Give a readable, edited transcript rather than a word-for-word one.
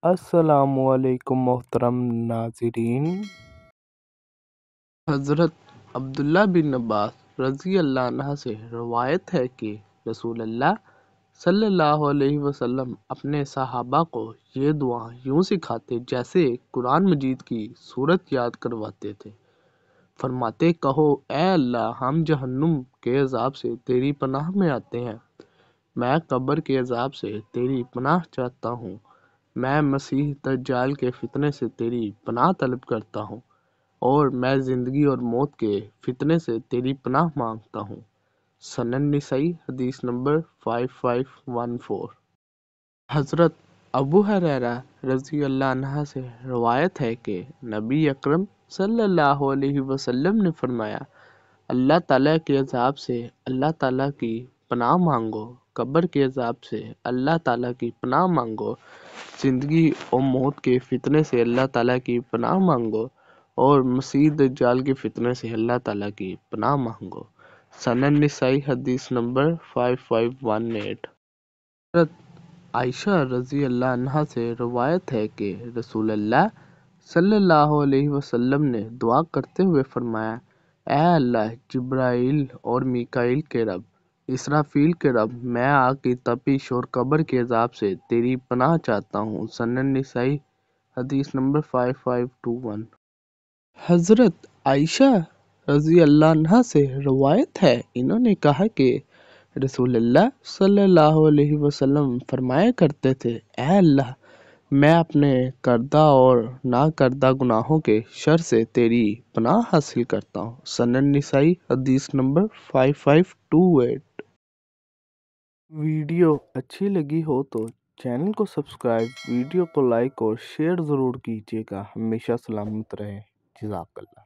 अस्सलामुअलैकुम मोहतरम नाज़रीन। हज़रत अब्दुल्ला बिन अब्बास रज़ी अल्लाह अन्हा से रवायत है कि रसूलुल्लाह सल्लल्लाहु अलैहि वसल्लम अपने सहाबा को ये दुआ यूं सिखाते जैसे कुरान मजीद की सूरत याद करवाते थे। फरमाते, कहो ए अल्लाह, हम जहन्नुम के अजाब से तेरी पनाह में आते हैं। मैं कब्र के अजाब से तेरी पनाह चाहता हूँ। मैं मसीह दज्जाल के फितने से तेरी पनाह तलब करता हूँ और मैं ज़िंदगी और मौत के फितने से तेरी पनाह मांगता हूँ। सनन निसाई हदीस नंबर 5514। हज़रत अबू हुरैरा रज़ी अल्लाह अन्हा से रवायत है कि नबी अकरम सल्लल्लाहु अलैहि वसल्लम ने फरमाया, अल्लाह ताला के अजाब से अल्लाह ताला की पनाह मांगो, कब्र के अजाब से अल्लाह ताला की पनाह मांगो, ज़िंदगी और मौत के फितने से अल्लाह ताला की पनाह मांगो और मसीह दज्जाल के फितने से अल्लाह ताला की पनाह मांगो। सनन निसाई हदीस नंबर 5518। हज़रत आयशा रज़ी अल्लाह अन्हा से रवायत है कि रसूलुल्लाह सल्लल्लाहु अलैहि वसल्लम ने दुआ करते हुए फरमाया, ऐ अल्लाह, जिब्राइल और मीकाईल के रब, इसराफील के रब, मैं आग की तपिश और कब्र के अजाब से तेरी पनाह चाहता हूँ। सनन निसाई हदीस नंबर 5521। हज़रत आयशा रज़ी अल्लाह अन्हा से रवायत है, इन्होंने कहा कि रसूलुल्लाह सल्लल्लाहु अलैहि वसल्लम फरमाया करते थे, ऐ अल्लाह, मैं अपने करदा और ना करदा गुनाहों के शर से तेरी पनाह हासिल करता हूँ। सनन निसाई हदीस नंबर 5528। वीडियो अच्छी लगी हो तो चैनल को सब्सक्राइब, वीडियो को लाइक और शेयर ज़रूर कीजिएगा। हमेशा सलामत रहें। जज़ाकल्लाह।